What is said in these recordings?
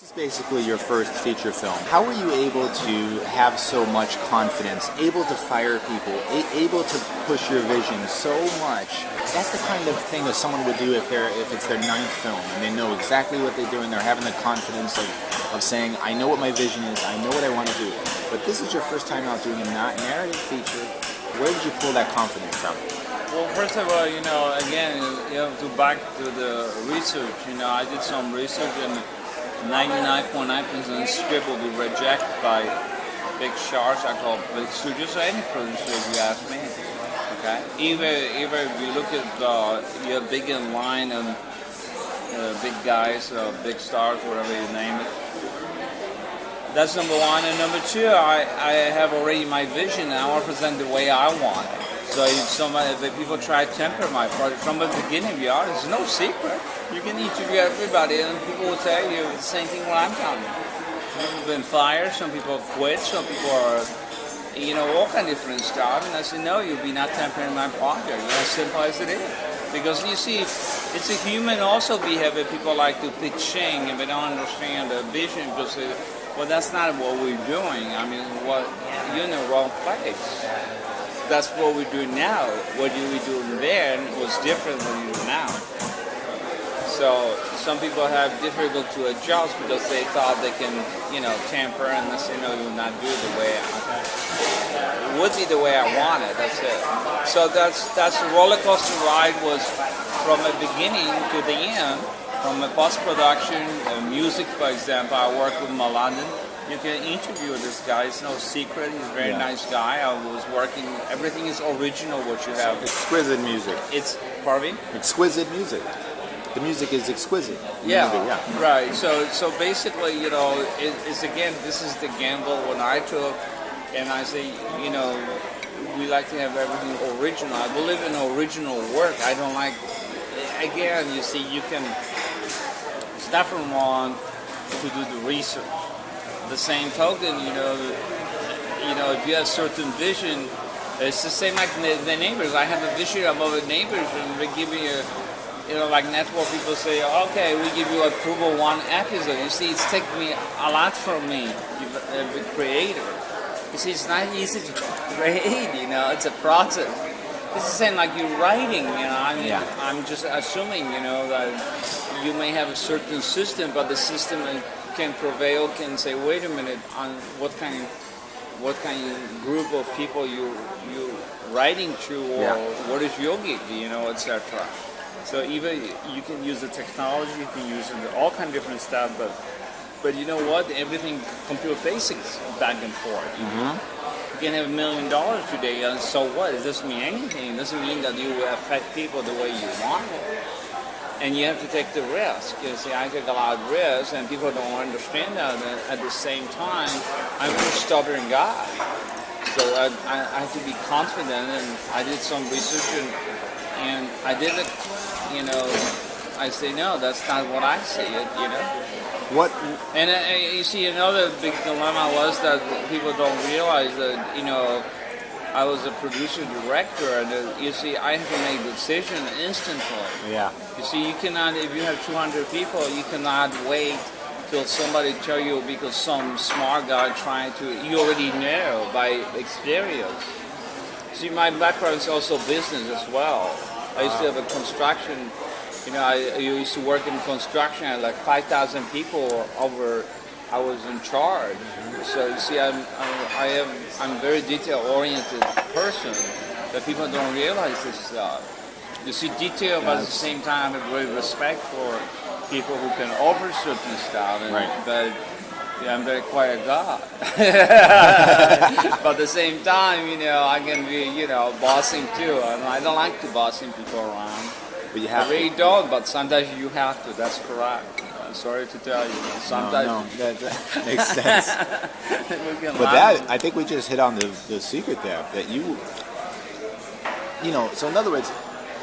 This is basically your first feature film. How were you able to have so much confidence, able to fire people, able to push your vision so much? That's the kind of thing that someone would do if it's their ninth film and they know exactly what they're doing. They're having the confidence of saying, I know what my vision is, I know what I want to do. But this is your first time out doing a narrative feature. Where did you pull that confidence from? Well, first of all, again, you have to back to the research. I did some research and 99.9% of the script will be rejected by big sharks, I call big studios, or any producer if you ask me. Okay? Either if you look at you're big in line and big guys, big stars, whatever you name it. That's number one. And number two, I have already my vision and I want to present the way I want it. So if people try to temper my project from the beginning, be honest, there's no secret. You can interview everybody and people will tell you the same thing what I'm telling you. Some people have been fired, some people have quit, some people are, all kind of different stuff. And I said, no, you'll be not tempering my project. As simple as it is. Because you see, it's a human also behavior. People like to pitch in and they don't understand the vision because well, that's not what we're doing. I mean, you're in the wrong place. That's what we do now. What we do then was different than we do now. So some people have difficult to adjust because they thought they can, tamper and they say, no, you'll not do it the way it would be the way I want it. That's it. So that's the roller coaster ride was from the beginning to the end. From the post-production, music, for example, I work with London. You can interview this guy. It's no secret. He's a very nice guy. I was working. Everything is original. What you have. Exquisite music. Pardon me? Exquisite music. The music is exquisite. Right. So basically, it's again. This is the gamble when I took, and I say, we like to have everything original. I believe in original work. I don't like. Again, you see, it's nothing wrong to do the research. The same token, if you have certain vision, it's the same like the neighbors. I have a vision about the neighbors, and they give me like network people say, okay, we give you approval one episode. You see, it's taken me a lot from me, the creator. You see, it's not easy to create. It's a process. It's the same like you're writing, I'm just assuming, that you may have a certain system, but the system can prevail, can say, wait a minute, on what kind of group of people you writing to, or what is your gig, etc. So even you can use the technology, you can use all kind of different stuff, but you know what? Everything computer basics back and forth. Mm-hmm. You can have $1 million today, and so what? It doesn't mean anything. It doesn't mean that you will affect people the way you want it. And you have to take the risk. You see, I take a lot of risks, and people don't understand that. And at the same time, I'm a stubborn guy. So I have to be confident, and I did some research, and I did it, I say, no, that's not what I see it, What? And you see, another big dilemma was that people don't realize that, I was a producer director, and you see, I have to make a decision instantly. Yeah. You see, you cannot, if you have 200 people, you cannot wait till somebody tell you because some smart guy trying to, you already know by experience. See, my background is also business as well. I used to have a construction. I used to work in construction. I had like 5,000 people over. I was in charge. So you see, I'm a very detail-oriented person that people don't realize this stuff. You see, detail, but at the same time, I have great respect for people who can offer certain stuff. But I'm very quiet guy. But at the same time, I can be, bossing too. And I don't like to bossing people around. But you have I really don't, but sometimes you have to. That's correct. I'm sorry to tell you. Sometimes no, that makes sense. But I think we just hit on the secret there. That so in other words,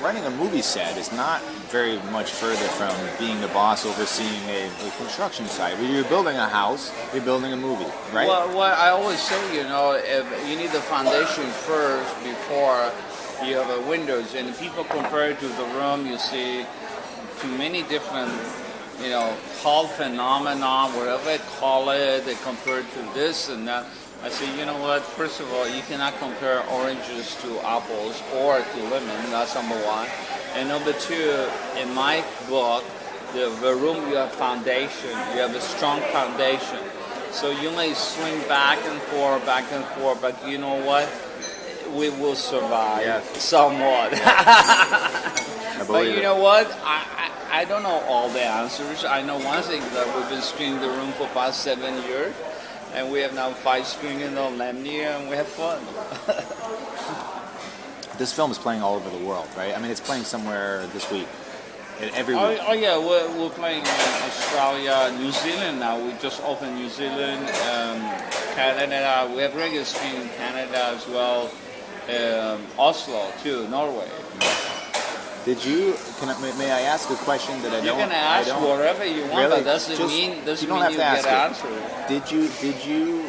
running a movie set is not very much further from being the boss overseeing a construction site. When you're building a house, you're building a movie, right? Well, what I always say, if you need the foundation first before you have a windows, and people compare it to the room, you see too many different Hall phenomenon, whatever they call it. They compare it to this and that. I say, you know what? First of all, you cannot compare oranges to apples or to lemon. That's number one. And number two, in my book, the room, you have foundation. You have a strong foundation. So you may swing back and forth, but you know what? We will survive somewhat. But you know what? I don't know all the answers. I know one thing, that we've been screening the room for past 7 years, and we have now 5 screenings on Lemni, and we have fun. This film is playing all over the world, right? I mean, it's playing somewhere this week. Every week. Oh yeah, we're playing in Australia, New Zealand now. We just opened New Zealand, Canada. We have regular screen in Canada as well. Oslo too, Norway. May I ask a question that I don't? You can ask whatever you want, really? but doesn't mean you get an answer. Did you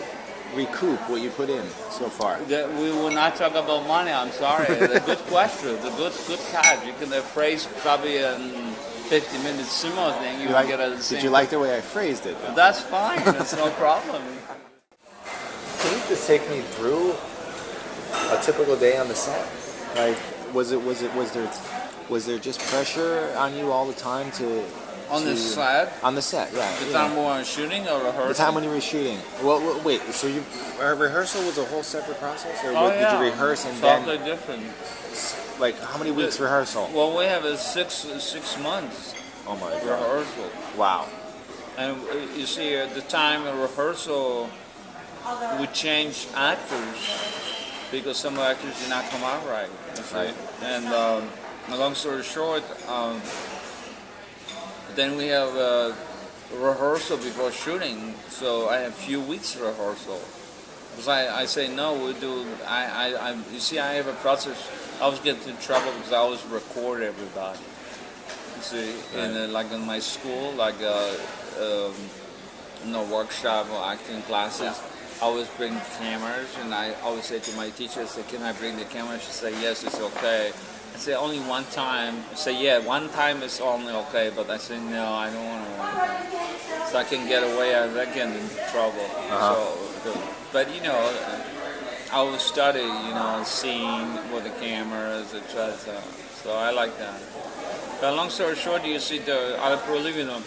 recoup what you put in so far? We will not talk about money. I'm sorry. The good question, the good catch. You can phrase probably in 50 minutes similar thing. Did you like the way I phrased it? Though? That's fine. That's no problem. Can you just take me through a typical day on the set? Like, was there just pressure on you all the time on the set? On the set, yeah. The time we were shooting or rehearsing? The time when you were shooting. Well, wait. So rehearsal was a whole separate process, or did you rehearse and totally different. Like how many weeks rehearsal? Well, we have a six months. Oh my God. Rehearsal. Wow. And you see, at the time of rehearsal, we changed actors because some actors did not come out right. You see? Right. And long story short, then we have a rehearsal before shooting. So I have a few weeks rehearsal. Because I say no, we do. You see, I have a process. I always get in trouble because I always record everybody. You see, right. Like in my school, like workshop or acting classes. Yeah. I always bring cameras, and I always say to my teacher, I say, "Can I bring the camera?" She say, "Yes, it's okay." I say, "Only one time." I say, "Yeah, one time is only okay," but I say, "No, I don't want to one time." So I can get away, I get into trouble. So, but I always study, scene with the cameras, etc. So I like that. But long story short, you see, I believe in a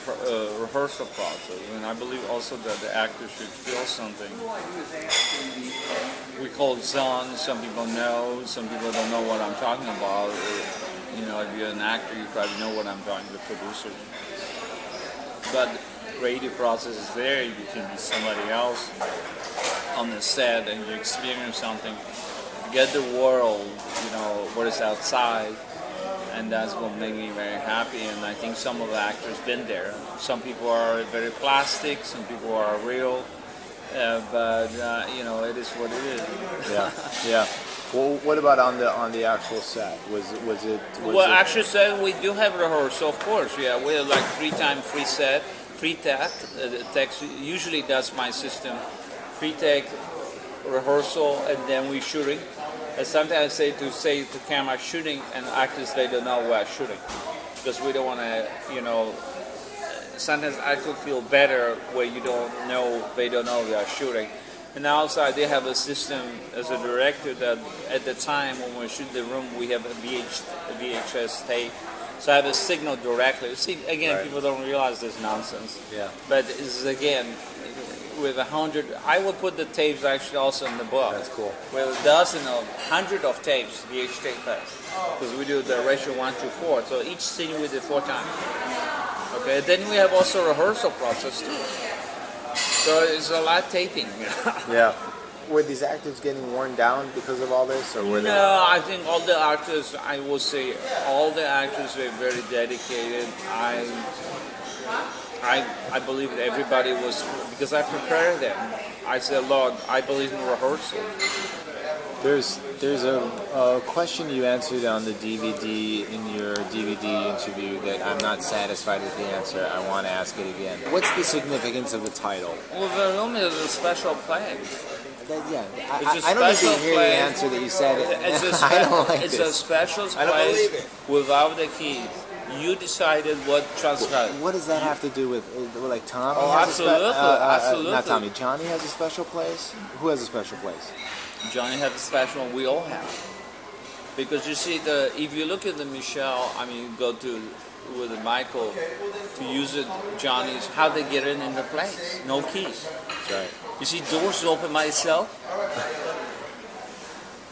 rehearsal process, and I believe also that the actor should feel something. We call it zone. Some people know, some people don't know what I'm talking about. If you're an actor, you probably know what I'm talking, the producer. But the creative process is there. You can be somebody else on the set, and you experience something. You get the world, what is outside. And that's what made me very happy, and I think some of the actors been there. Some people are very plastic, some people are real, but it is what it is. Yeah. Well, what about on the actual set? Actual set, we do have rehearsal, of course. Yeah, we have like 3 times pre-set, pre-take. Text usually that's my system. Pre-take, rehearsal, and then we shooting. And sometimes I say to camera shooting, and actors they don't know we're shooting because we don't want to, Sometimes actors feel better where they don't know we are shooting. And outside they have a system as a director that at the time when we shoot the room we have a VHS tape, so I have a signal directly. See, again, right. People don't realize this nonsense. Yeah. But it's again. With 100, I will put the tapes actually also in the book. That's cool. With 100 of tapes, VH tape has, because we do the ratio 1:4. So each scene we did 4 times. Okay. Then we have also a rehearsal process too. So it's a lot of taping. Yeah. Were these actors getting worn down because of all this, or were they? No, I think all the actors. I will say all the actors were very dedicated. I believe that everybody was, because I prepared them. I said, Lord, I believe in rehearsal. There's a question you answered on the DVD, in your DVD interview, that I'm not satisfied with the answer. I want to ask it again. What's the significance of the title? Well, the room is a special place. I don't need to hear the answer that you said it. It's a special place without the keys. You decided what transpired. What does that have to do with like Tommy? Oh, has absolutely, absolutely. Not Tommy. Johnny has a special place. Who has a special place? Johnny has a special one. We all have. Because you see, if you look at the Michelle, I mean, you go to with the Michael to use it, Johnny's, how they get in the place. No keys. That's right. You see, doors open by itself.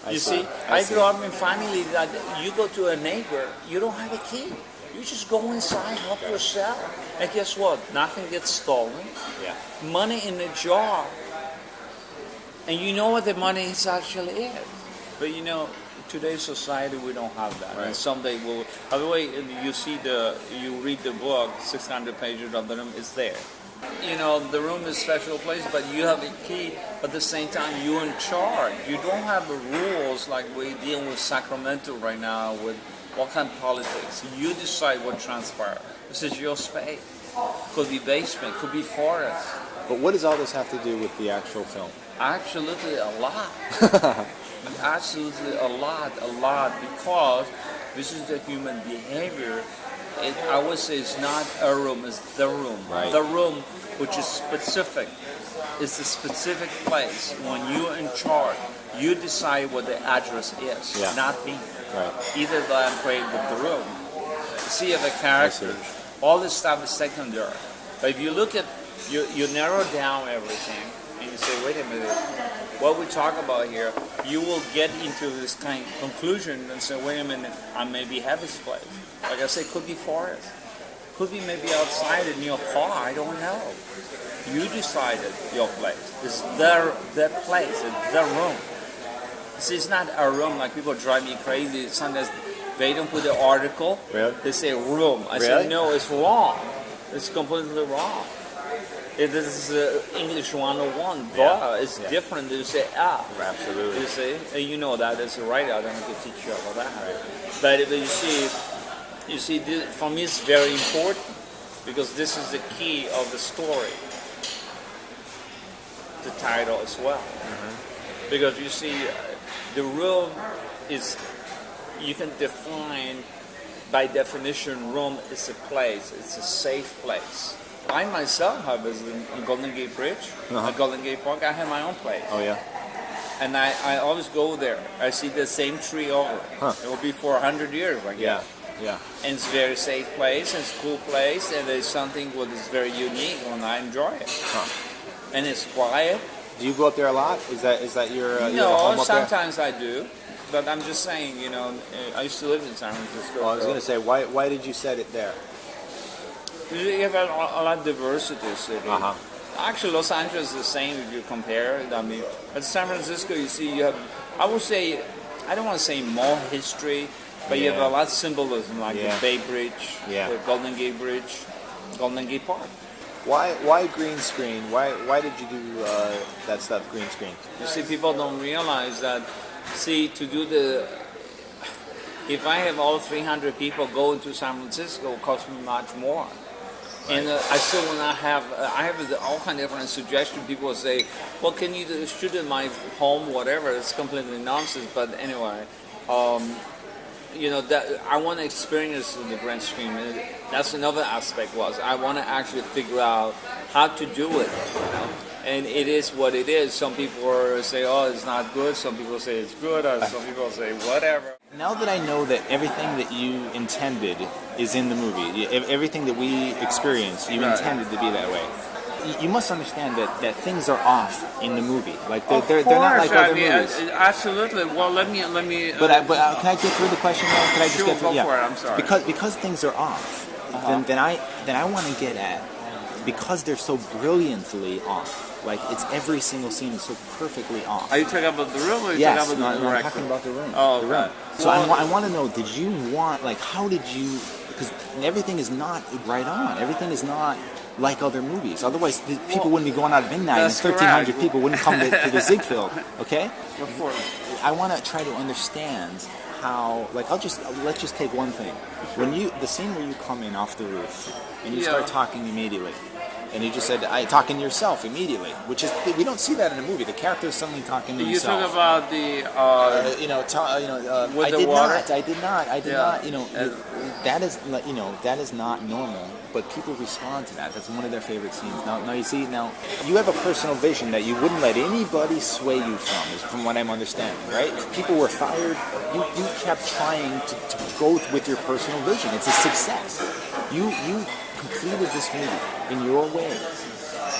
I You see. see, I grew up in family that you go to a neighbor, you don't have a key. You just go inside, help yourself. And guess what? Nothing gets stolen. Yeah. Money in a jar. And you know what the money is actually is. But you know, today's society, we don't have that. Right. And someday we'll... By the way, you read the book, 600 pages of the room, it's there. You know, the room is a special place, but you have a key. But at the same time, you're in charge. You don't have the rules like we deal with Sacramento right now with all kind of politics. You decide what transpires. This is your space. Could be basement, could be forest. But what does all this have to do with the actual film? Absolutely a lot. Absolutely a lot, because this is the human behavior. I would say it's not a room, it's the room. Right. The room, which is specific, is a specific place. When you're in charge, you decide what the address is, not me. Right. Either that I create with the room. See the characters. All this stuff is secondary. But if you look at, you narrow down everything, and you say, wait a minute, what we talk about here, you will get into this kind of conclusion and say, wait a minute, I maybe have this place. Like I say, could be forest. Could be maybe outside in your car, I don't know. You decided your place. It's the place, it's the room. See, it's not a room like people drive me crazy. Sometimes they don't put the article. Really? They say room. I Really? say, no, it's wrong. It's completely wrong. This is English 101. It's different than you say Absolutely. You see, and you know that as a writer, I don't have to teach you all that. But you see, this, for me, it's very important because this is the key of the story. The title as well, because you see, the room is, you can define by definition, room is a place. It's a safe place. I myself have visited Golden Gate Bridge, at Golden Gate Park. I have my own place. Oh yeah. And I always go there. I see the same tree over. It will be for 100 years, I guess. Yeah. And it's a very safe place, and it's a cool place, and there's something what is very unique, and I enjoy it. And it's quiet. Do you go up there a lot? Is that your No, home up there? sometimes I do. But I'm just saying, you know, I used to live in San Francisco. Well, I was going to say, why did you set it there? You have a lot of diversity in the city. Actually, Los Angeles is the same if you compare it. I mean, but San Francisco, you see, you have, I would say, I don't want to say more history, but you have a lot of symbolism, like the Bay Bridge, the Golden Gate Bridge, Golden Gate Park. Why green screen? Why did you do that stuff green screen? You see, people don't realize that. See, to do if I have all 300 people go into San Francisco, it will cost me much more. And I still will not have, I have all kind of different suggestions. People will say, well, can you shoot in my home, whatever. It's completely nonsense. But anyway, you know, that I want to experience the grand screen. And that's another aspect was I want to actually figure out how to do it. You know? And it is what it is. Some people say, oh, it's not good. Some people say it's good. Or some people say whatever. Now that I know that everything that you intended is in the movie, everything that we experienced, you intended to be that way. You must understand that things are off in the movie. Like they're not like other movies. Absolutely. Well, let me. But can I get through the question now? Can I just get through? Go for it. I'm sorry. Because things are off, then I want to get at, because they're so brilliantly off. Like it's every single scene is so perfectly off. Are you talking about the room, or are you talking about the director? I'm talking about the room. Oh, the room. right. So I want to know, did you want, like, how did you? Because everything is not right on. Everything is not like other movies. Otherwise, the people wouldn't be going out at midnight, and 1,300 people wouldn't come to the Ziegfeld. Okay. Of course. I want to try to understand how. Like, let's just take one thing. When the scene where you come in off the roof and you start talking immediately. And you just said, talking to yourself immediately, which is, we don't see that in a movie. The character is suddenly talking to himself. You talk about the with I the did water? I did Yeah. not. That is not normal, but people respond to that. That's one of their favorite scenes. Now you see, you have a personal vision that you wouldn't let anybody sway you from what I'm understanding, right? If people were fired, you kept trying to go with your personal vision. It's a success. You completed this movie in your way,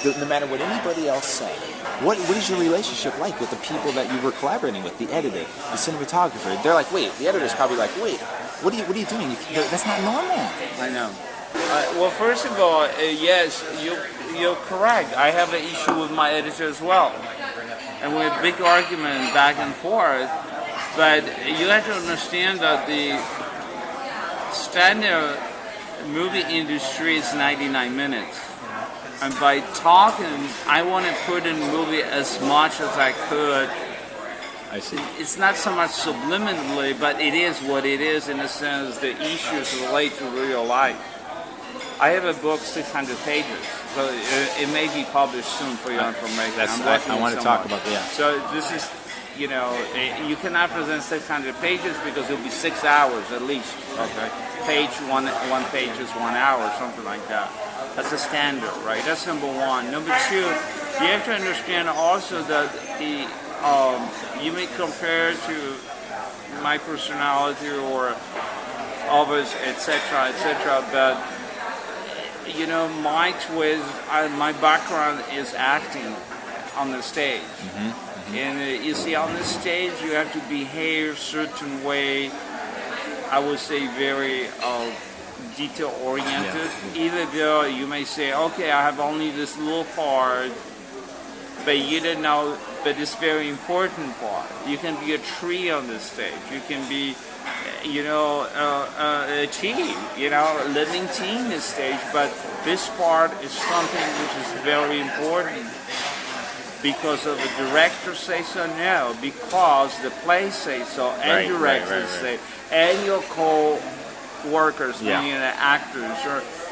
no matter what anybody else said. What is your relationship like with the people that you were collaborating with, the editor, the cinematographer? They're like, wait, the editor's probably like, wait, what are you doing? That's not normal. I know. Well, first of all, yes, you're correct. I have an issue with my editor as well. And we had big argument back and forth. But you have to understand that the standard movie industry is 99 minutes. And by talking, I want to put in the movie as much as I could. I see. It's not so much subliminally, but it is what it is in the sense the issues relate to real life. I have a book, 600 pages, so it may be published soon for your information. I want to talk about that. Yeah. So this is, you cannot present 600 pages because it'll be 6 hours at least. Okay. One page is 1 hour, something like that. That's a standard, right? That's number one. Number two, you have to understand also that you may compare to my personality or others, etc., but my twist, my background is acting on the stage. And you see, on the stage, you have to behave a certain way. I would say very detail-oriented. Yeah. Even though you may say, okay, I have only this little part, but you don't know, but it's very important part. You can be a tree on the stage. You can be, a team, a living team on the stage, but this part is something which is very important. Because of the director say so, no. Because the play say so, and directors say, and your co-workers, meaning the actors,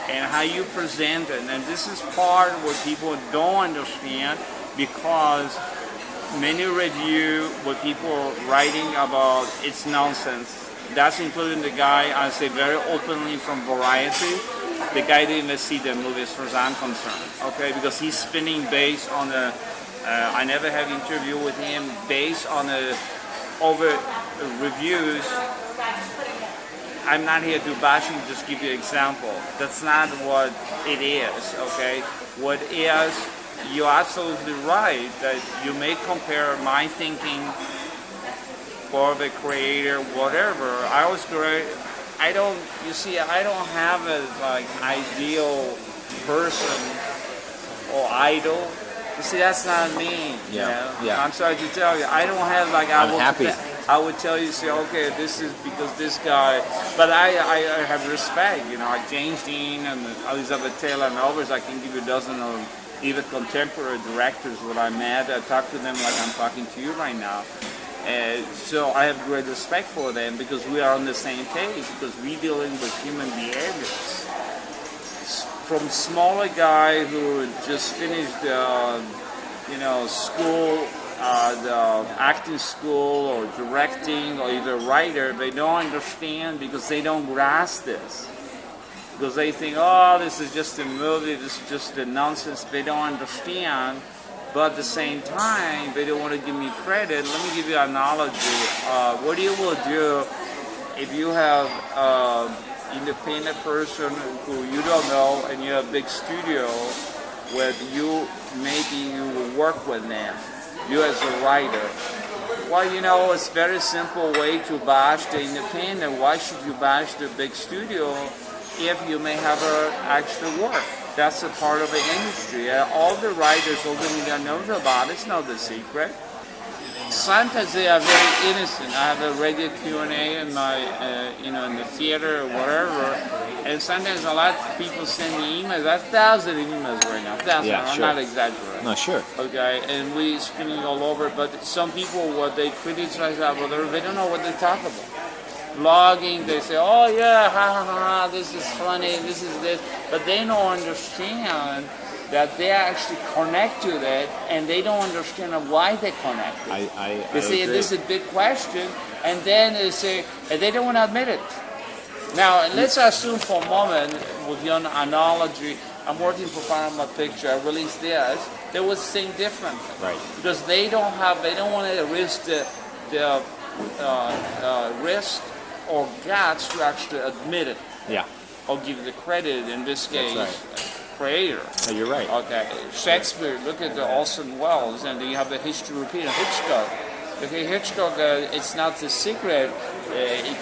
and how you present it. And this is part what people don't understand, because many review what people are writing about, it's nonsense. That's including the guy, I say very openly from Variety. The guy didn't even see the movie as far as I'm concerned, okay? Because he's spinning based on the I never have interview with him based on over reviews. I'm not here to bash him, just give you an example. That's not what it is, okay? What is, you're absolutely right that you may compare my thinking for the creator, whatever. I was great. I don't have a ideal person or idol. You see, that's not me. Yeah. I'm sorry to tell you, I don't have I would tell you, say, okay, this is because this guy. But I have respect, like James Dean and Elizabeth Taylor and others. I can give you a dozen of even contemporary directors when I met. I talk to them like I'm talking to you right now. So I have great respect for them because we are on the same page, because we're dealing with human behaviors. From smaller guy who just finished, school, the acting school or directing or either writer, they don't understand because they don't grasp this. Because they think, oh, this is just a movie, this is just a nonsense. They don't understand. But at the same time, they don't want to give me credit. Let me give you an analogy. What you will do if you have independent person who you don't know and you have a big studio where maybe you will work with them, you as a writer. Well, it's a very simple way to bash the independent. Why should you bash the big studio if you may have extra work? That's a part of the industry. All the writers, all the media knows about it. It's not the secret. Sometimes they are very innocent. I have a regular Q&A in my, in the theater or whatever, and sometimes a lot of people send me emails. I have 1,000 emails right now. 1,000. Yeah, I'm sure. not exaggerating. No, sure. Okay, and we spinning all over. But some people, what they criticize about whatever, they don't know what they talk about. Blogging, they say, oh yeah, ha ha ha, this is funny, this is this, but they don't understand that they actually connect to that, and they don't understand why they connect. They say this is a big question, and then they say and they don't want to admit it. Now let's assume for a moment, with your analogy, I'm working for Panama Picture. I release this. They would think differently, Right. because they don't want to risk the risk or guts to actually admit it. Yeah. Or give the credit, in this case, creator. No, you're right. Okay, Shakespeare, look at the Orson Welles, and you have the history repeating Hitchcock. Okay, Hitchcock, it's not the secret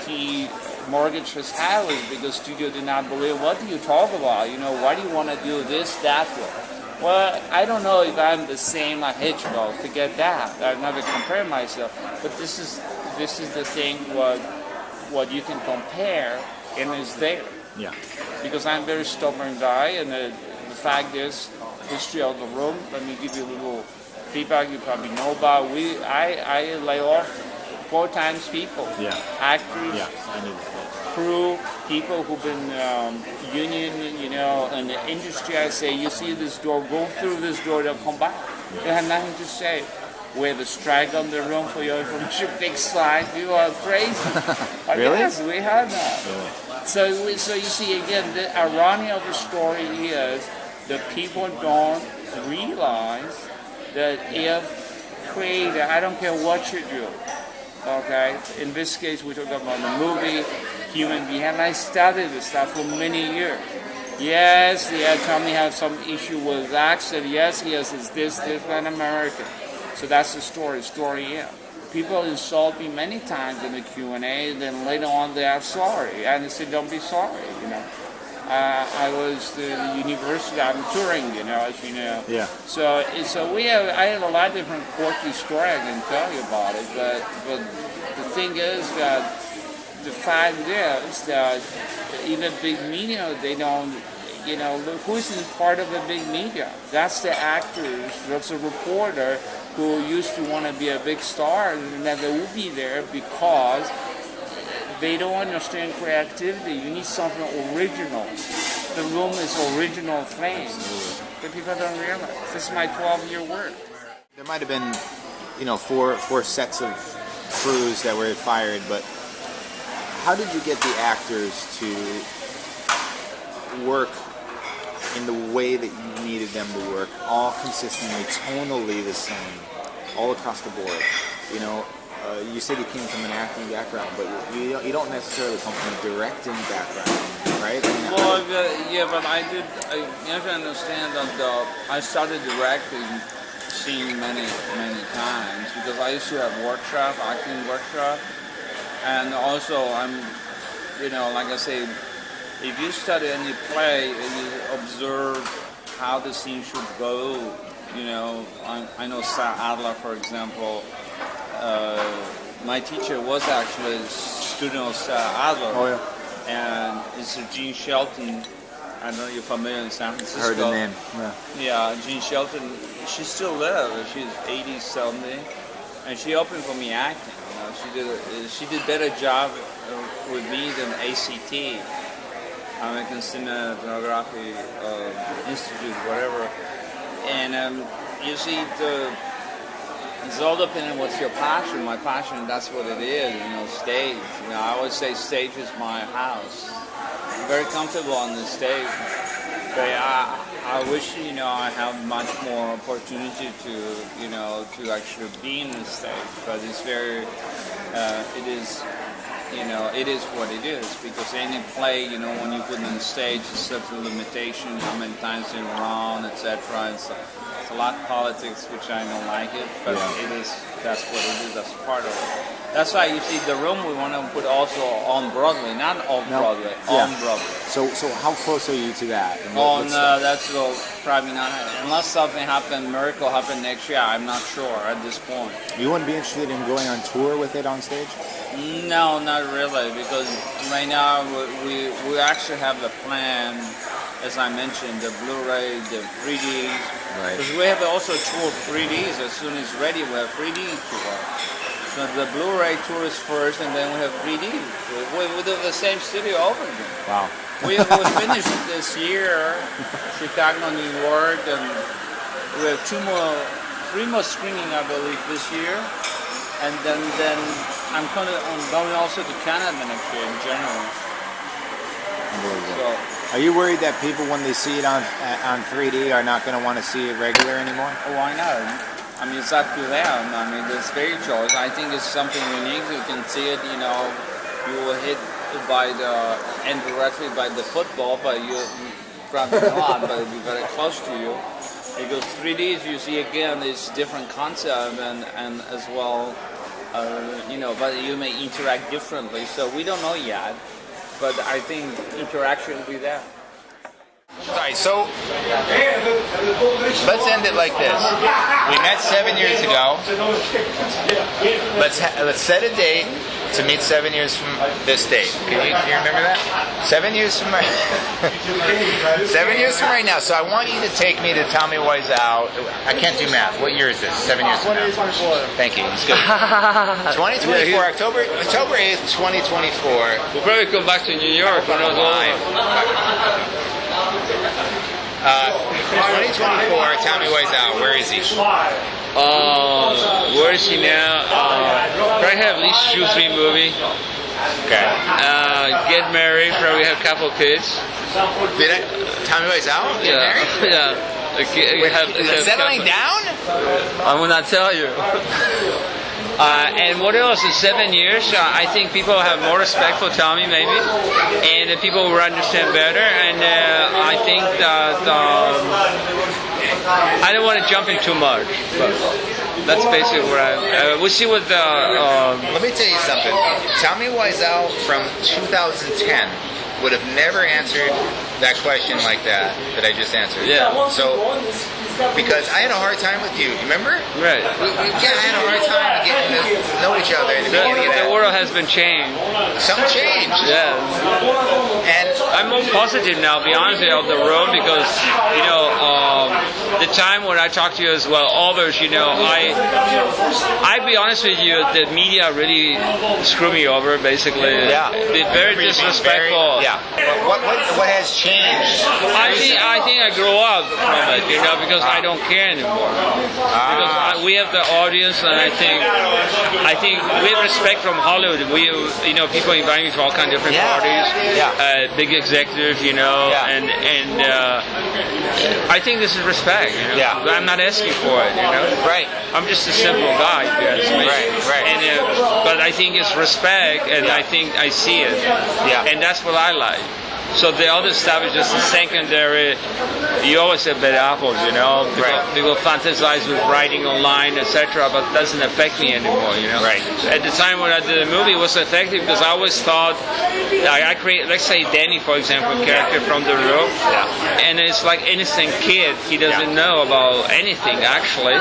he mortgaged his house because studio did not believe, what do you talk about? You know, why do you want to do this, that way? Well, I don't know if I'm the same like Hitchcock, forget that. I've never compared myself, but this is the thing what you can compare, and it's there. Yeah. Because I'm a very stubborn guy, and the fact is, history of the room, let me give you a little feedback you probably know about. I lay off 4 times people. Yeah. Actors, Yeah. I knew that. crew, people who've been union, you know, in the industry. I say, you see this door, go through this door, they'll come back. They have nothing to say. We have a strike on the room for your information, big sign. You are crazy. Really? Yes, we had that. Really? So you see, again, the irony of the story is that people don't realize that if creator, I don't care what you do, okay? In this case, we're talking about the movie, human being, and I studied this stuff for many years. Yes, Tommy has some issue with accent. Yes, he has this, and American. So that's the story, yeah. People insult me many times in the Q&A, then later on they are sorry. And they say, don't be sorry, you know. I was the university, I'm touring, you know, as you know. Yeah. So I have a lot of different quirky stories I can tell you about it, but the thing is that the fact is that even big media, they don't, you know, who's in part of the big media? That's the actors, that's a reporter who used to want to be a big star, and that they will be there because they don't understand creativity. You need something original. The room is original thing. But people don't realize. This is my 12-year work. There might have been, you know, four sets of crews that were fired, but how did you get the actors to work in the way that you needed them to work, all consistently, tonally the same, all across the board? You know, you said you came from an acting background, but you don't necessarily come from a directing background, right? I mean, well, yeah, but you have to understand that I started directing scene many times because I used to have acting workshop, and also I'm, you know, like I say, if you study any play and you observe how the scene should go, you know, I know Sarah Adler, for example. My teacher was actually a student of Sarah Adler. Oh, yeah. And it's Gene Shelton. I know you're familiar in San Francisco. I heard the name. Yeah, Gene Shelton. She still lives. She's 80-something, and she opened for me acting. You know, she did better job with me than ACT, American Cinematography Institute, whatever. And you see, it's all depending on what's your passion. My passion, that's what it is, you know, stage. You know, I always say stage is my house. I'm very comfortable on the stage. But I wish, you know, I have much more opportunity to, you know, to actually be in the stage. But it's very, it is, you know, it is what it is. Because any play, you know, when you put it on the stage, it's such a limitation, how many times you run, etc. It's a lot of politics, which I don't like it, but it is, that's what it is, that's part of it. That's why you see the room we want to put also on Broadway, not off Broadway, on Broadway. So how close are you to that? That's probably not, unless something happen, miracle happen next year, I'm not sure at this point. You wouldn't be interested in going on tour with it on stage? No, not really, because right now we actually have the plan, as I mentioned, the Blu-ray, the 3Ds. Right. Because we have also tour 3Ds. As soon as it's ready, we have 3D tour. So the Blu-ray tour is first, and then we have 3D. We do the same studio over again. Wow. We finished this year, Chicago, New York, and we have 3 more screening, I believe, this year. And then I'm going also to Canada next year in January. So, are you worried that people, when they see it on 3D, are not going to want to see it regular anymore? why not? I mean, it's up to them. I mean, it's their choice. I think it's something unique. You can see it, you know, you will hit indirectly by the football, but you probably not, but it'll be very close to you. Because 3D, you see again, it's different concept and as well, you know, but you may interact differently. So we don't know yet, but I think interaction will be there. Alright, so let's end it like this. We met 7 years ago. Let's set a date to meet 7 years from this date. Can you remember that? 7 years from right 7 years from right now. So I want you to take me to Tommy Wiseau. I can't do math. What year is this? 7 years from now. 2024. Thank you. It's good. 2024, October 8th, 2024. We'll probably come back to New York when I was alive. 2024, Tommy Wiseau. Where is he? Where is he now? Probably have at least 2-3 movies. Okay. Get married. Probably have a couple kids. Tommy Wiseau? Get married? Yeah. Settling down? I will not tell you. And what else? In 7 years, I think people have more respect for Tommy, maybe, and people will understand better. And I think that I don't want to jump in too much, but that's basically where we'll see what the. Let me tell you something. Tommy Wiseau from 2010 would have never answered that question like that I just answered. Yeah. So. Because I had a hard time with you, remember? Right. Yeah, I had a hard time getting to know each other in the beginning. The world has been changed. Some changed. Yeah. And I'm more positive now, be honest with you, of the road, because, you know, the time when I talk to you as well, others, you know, I be honest with you, the media really screwed me over, basically. Yeah. They're very disrespectful. Yeah. What has changed? I think I grew up from it, you know, because I don't care anymore. Because we have the audience, and I think we have respect from Hollywood. We, you know, people invite me to all kinds of different parties. Yeah. Big executives, you know, and I think this is respect. You know? Yeah. I'm not asking for it, you know. Right. I'm just a simple guy, if you ask me. Right. And but I think it's respect, and I think I see it. Yeah. And that's what I like. So the other stuff is just a secondary. You always have bad apples, you know. People fantasize with writing online, etc., but it doesn't affect me anymore, you know. Right. At the time when I did the movie, it was effective because I always thought, I create, let's say Danny, for example, a character from The Room, and it's like innocent kid. He doesn't know about anything, actually.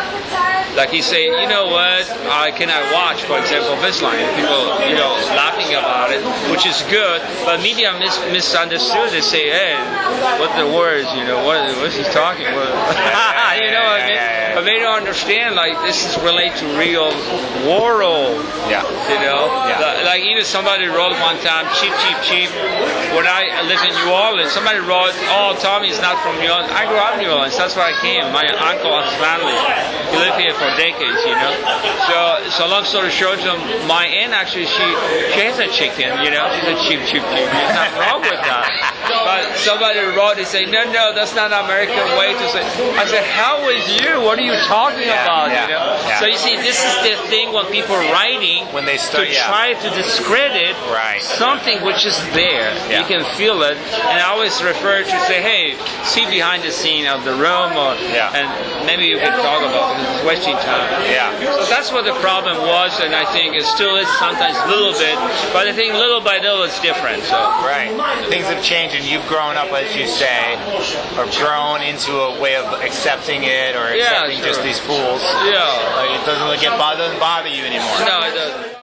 Like he say, you know what, I cannot watch, for example, this line. People, you know, laughing about it, which is good, but media misunderstood. They say, hey, what the words, you know, what's he talking? You know what I mean? But they don't understand, like, this is related to real world. Yeah. You know? Yeah. Like, even somebody wrote one time, cheap. When I lived in New Orleans, somebody wrote, oh, Tommy's not from New Orleans. I grew up in New Orleans. That's where I came. My uncle's family. He lived here for decades, you know? So long story short, my aunt actually, she has a chicken, you know? She's a cheap. There's nothing wrong with that. But somebody wrote, they say, no, that's not an American way to say. I said, how is you? What are you talking about? You know? So you see, this is the thing when people are writing, when they start, to try to discredit something which is there. You can feel it. And I always refer to say, hey, see behind the scene of The Room, and maybe you can talk about it because it's wasting time. So that's what the problem was, and I think it still is sometimes a little bit, but I think little by little it's different. So things have changed, and you've grown up, as you say, or grown into a way of accepting it, or accepting just these fools. Yeah. It doesn't bother you anymore. No, it doesn't.